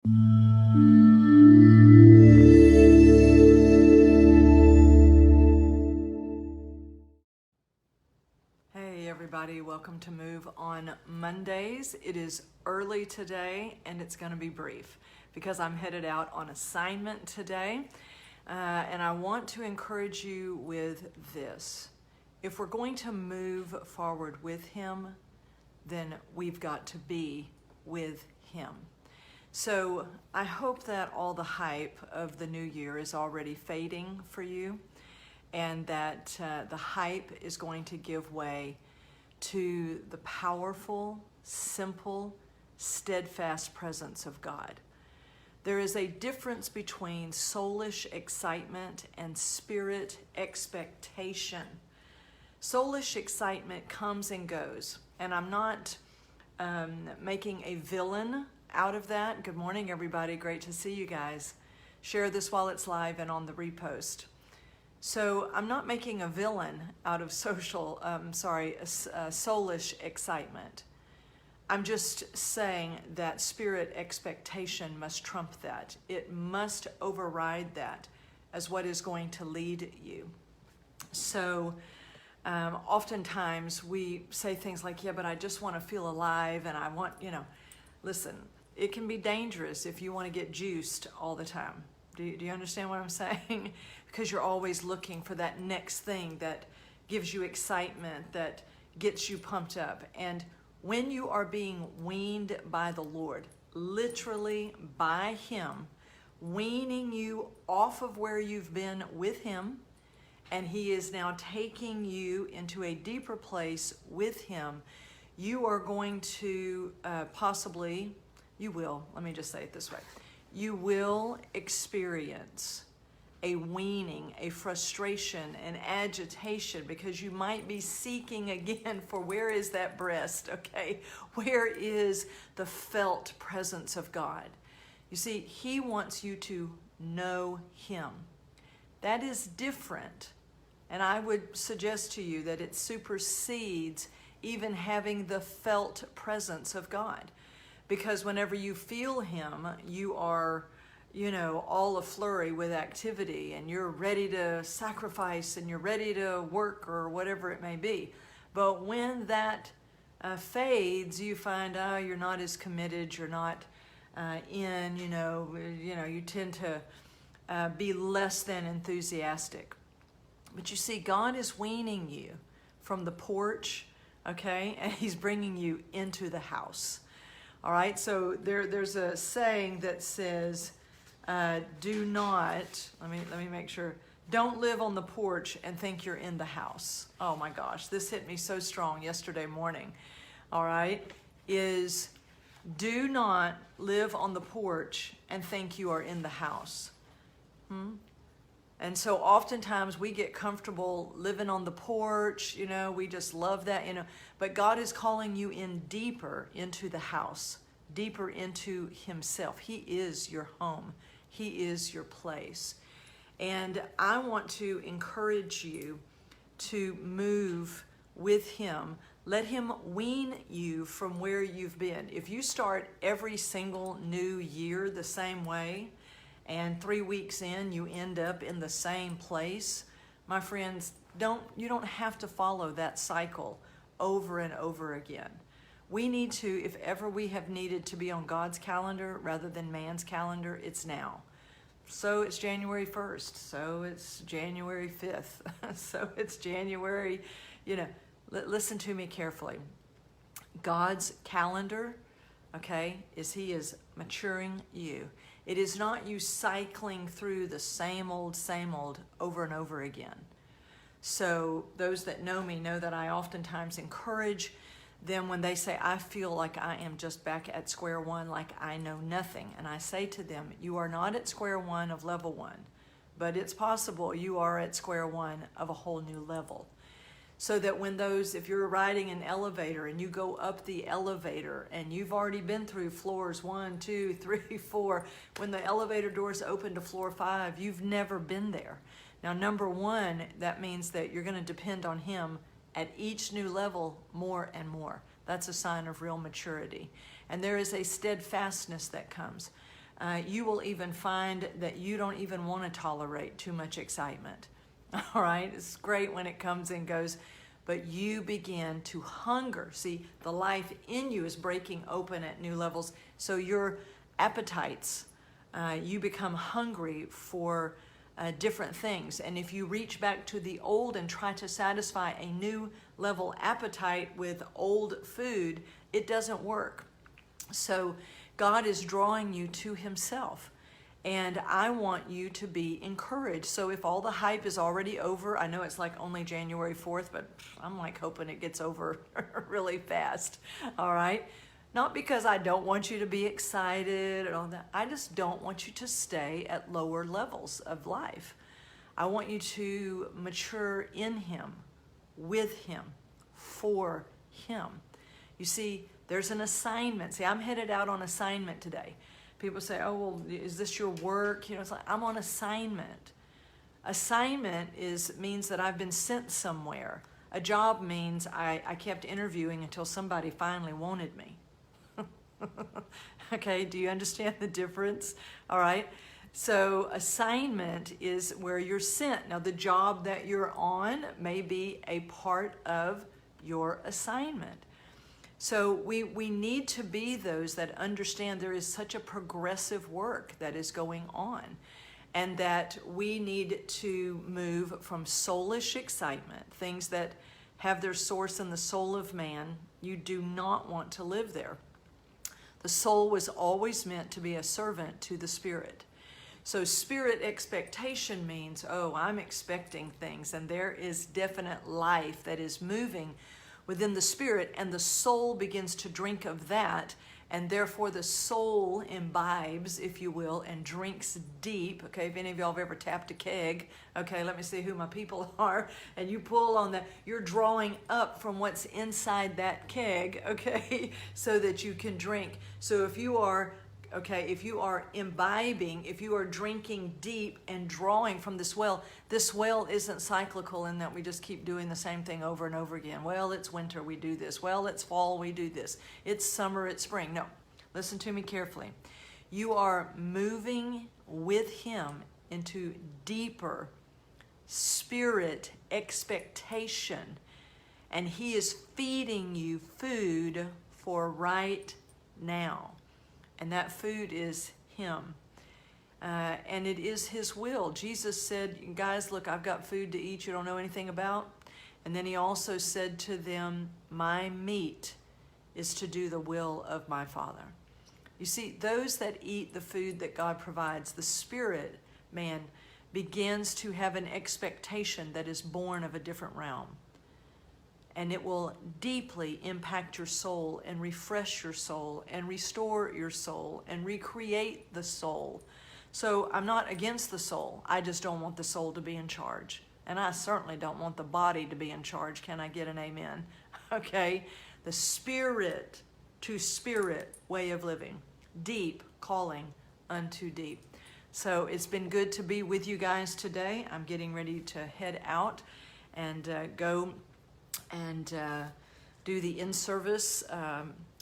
Hey everybody, welcome to Move on Mondays. It is early today and it's going to be brief because I'm headed out on assignment today. And I want to encourage you with this. If we're going to move forward with Him, then we've got to be with Him. So I hope that all the hype of the new year is already fading for you, and that the hype is going to give way to the powerful, simple, steadfast presence of God. There is a difference between soulish excitement and spirit expectation. Soulish excitement comes and goes, and I'm not making a villain out of that. Good morning, everybody. Great to see you guys. Share this while it's live and on the repost. So I'm not making a villain out of soulish excitement. I'm just saying that spirit expectation must trump that. It must override that as what is going to lead you. So oftentimes we say things like, yeah, but I just want to feel alive and I want, listen, it can be dangerous if you want to get juiced all the time. Do you understand what I'm saying? Because you're always looking for that next thing that gives you excitement, that gets you pumped up. And when you are being weaned by the Lord, literally by Him, weaning you off of where you've been with Him, and He is now taking you into a deeper place with Him, you are going to let me just say it this way, you will experience a weaning, a frustration, an agitation, because you might be seeking again for where is that breast, okay? Where is the felt presence of God? You see, He wants you to know Him. That is different, and I would suggest to you that it supersedes even having the felt presence of God. Because whenever you feel Him, you are, all aflurry with activity, and you're ready to sacrifice, and you're ready to work, or whatever it may be. But when that fades, you find, you're not as committed, you're not you tend to be less than enthusiastic. But you see, God is weaning you from the porch, okay, and He's bringing you into the house. All right, so there's a saying that says, do not, let me make sure, don't live on the porch and think you're in the house. Oh my gosh, this hit me so strong yesterday morning. All right, is do not live on the porch and think you are in the house. And so oftentimes we get comfortable living on the porch, we just love that, but God is calling you in deeper into the house, deeper into Himself. He is your home. He is your place. And I want to encourage you to move with Him. Let Him wean you from where you've been. If you start every single new year the same way, and 3 weeks in, you end up in the same place, my friends, you don't have to follow that cycle over and over again. We need to, if ever we have needed to be on God's calendar rather than man's calendar, it's now. So it's January 1st, so it's January 5th, so it's January, listen to me carefully. God's calendar, okay, He is maturing you. It is not you cycling through the same old over and over again. So those that know me know that I oftentimes encourage them when they say, I feel like I am just back at square one, like I know nothing. And I say to them, you are not at square one of level one, but it's possible you are at square one of a whole new level. So that when if you're riding an elevator and you go up the elevator and you've already been through floors 1, 2, 3, 4, when the elevator doors open to floor 5, you've never been there. Now, number one, that means that you're going to depend on Him at each new level more and more. That's a sign of real maturity. And there is a steadfastness that comes. you will even find that you don't even want to tolerate too much excitement. All right, it's great when it comes and goes, but you begin to hunger. See, the life in you is breaking open at new levels. So your appetites, you become hungry for different things. And if you reach back to the old and try to satisfy a new level appetite with old food, it doesn't work. So God is drawing you to himself. And I want you to be encouraged. So if all the hype is already over, I know it's like only January 4th, but I'm like hoping it gets over really fast. All right? Not because I don't want you to be excited and all that. I just don't want you to stay at lower levels of life. I want you to mature in him, with him, for him. You see, there's an assignment. See, I'm headed out on assignment today. People say, oh, well, is this your work? You know, it's like, I'm on assignment. Assignment means that I've been sent somewhere. A job means I kept interviewing until somebody finally wanted me. Okay, do you understand the difference? All right. So assignment is where you're sent. Now, the job that you're on may be a part of your assignment. So we need to be those that understand there is such a progressive work that is going on, and that we need to move from soulish excitement, things that have their source in the soul of man. You do not want to live there. The soul was always meant to be a servant to the spirit. So spirit expectation means, oh, I'm expecting things, and there is definite life that is moving within the spirit, and the soul begins to drink of that, and therefore the soul imbibes, if you will, and drinks deep. Okay, if any of y'all have ever tapped a keg, okay, let me see who my people are, and you pull on that, you're drawing up from what's inside that keg, okay, so that you can drink. So if you are imbibing, if you are drinking deep and drawing from this well isn't cyclical in that we just keep doing the same thing over and over again. Well, it's winter, we do this. Well, it's fall, we do this. It's summer, it's spring. No, listen to me carefully. You are moving with him into deeper spirit expectation, and he is feeding you food for right now. And that food is him. And it is his will. Jesus said, guys, look, I've got food to eat you don't know anything about. And then he also said to them, my meat is to do the will of my Father. You see, those that eat the food that God provides, the spirit man begins to have an expectation that is born of a different realm. And it will deeply impact your soul and refresh your soul and restore your soul and recreate the soul. So I'm not against the soul. I just don't want the soul to be in charge. And I certainly don't want the body to be in charge. Can I get an amen? Okay? The spirit to spirit way of living. Deep calling unto deep. So it's been good to be with you guys today. I'm getting ready to head out and go and do the in-service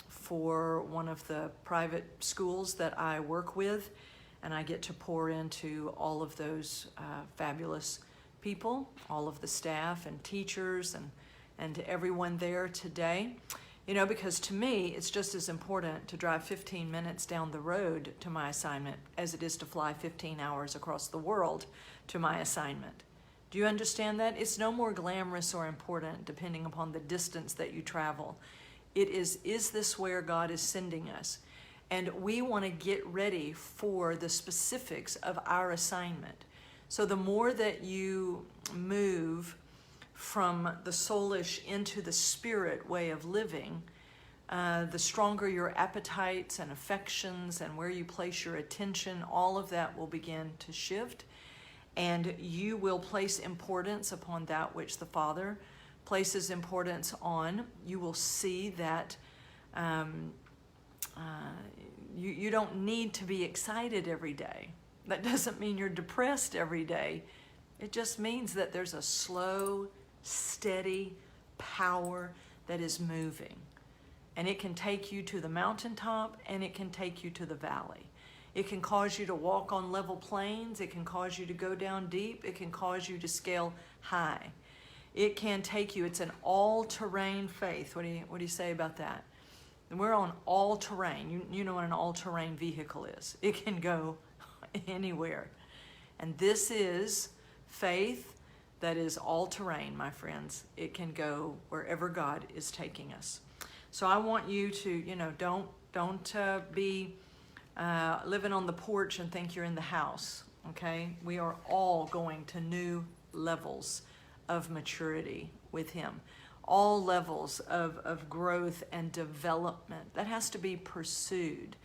for one of the private schools that I work with, and I get to pour into all of those fabulous people, all of the staff and teachers and to everyone there today. You know, because to me, it's just as important to drive 15 minutes down the road to my assignment as it is to fly 15 hours across the world to my assignment. Do you understand that? It's no more glamorous or important depending upon the distance that you travel. It is this where God is sending us? And we want to get ready for the specifics of our assignment. So the more that you move from the soulish into the spirit way of living, the stronger your appetites and affections and where you place your attention, all of that will begin to shift. And you will place importance upon that which the Father places importance on. You will see that you don't need to be excited every day. That doesn't mean you're depressed every day. It just means that there's a slow, steady power that is moving. And it can take you to the mountaintop and it can take you to the valley. It can cause you to walk on level plains. It can cause you to go down deep. It can cause you to scale high. It can take you, it's an all-terrain faith. What do you say about that? And we're on all-terrain. You know what an all-terrain vehicle is. It can go anywhere. And this is faith that is all-terrain, my friends. It can go wherever God is taking us. So I want you to, don't be living on the porch and think you're in the house, okay? We are all going to new levels of maturity with Him. All levels of growth and development. That has to be pursued.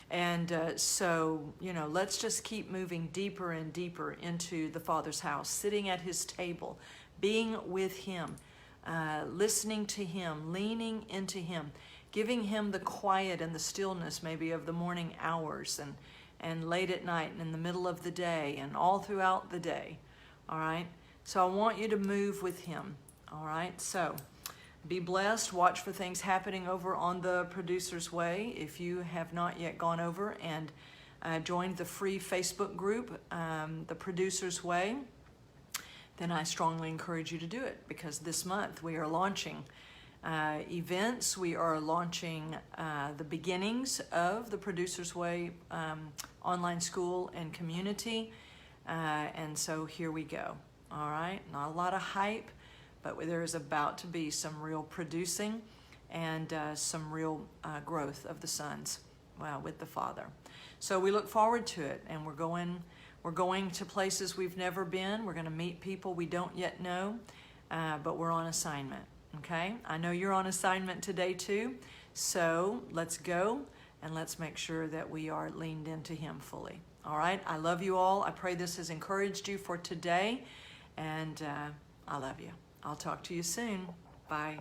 And so, let's just keep moving deeper and deeper into the Father's house, sitting at His table, being with Him, listening to Him, leaning into Him, giving Him the quiet and the stillness maybe of the morning hours and late at night and in the middle of the day and all throughout the day, all right? So I want you to move with Him, all right? So be blessed. Watch for things happening over on the Producer's Way. If you have not yet gone over and joined the free Facebook group, the Producer's Way, then I strongly encourage you to do it, because this month we are launching events. We are launching the beginnings of the Producer's Way online school and community. And so here we go. All right, not a lot of hype, but there is about to be some real producing and some real growth of the sons with the Father. So we look forward to it, and we're going to places we've never been. We're going to meet people we don't yet know, but we're on assignment, okay? I know you're on assignment today too, so let's go and let's make sure that we are leaned into Him fully. All right, I love you all. I pray this has encouraged you for today. And I love you. I'll talk to you soon. Bye.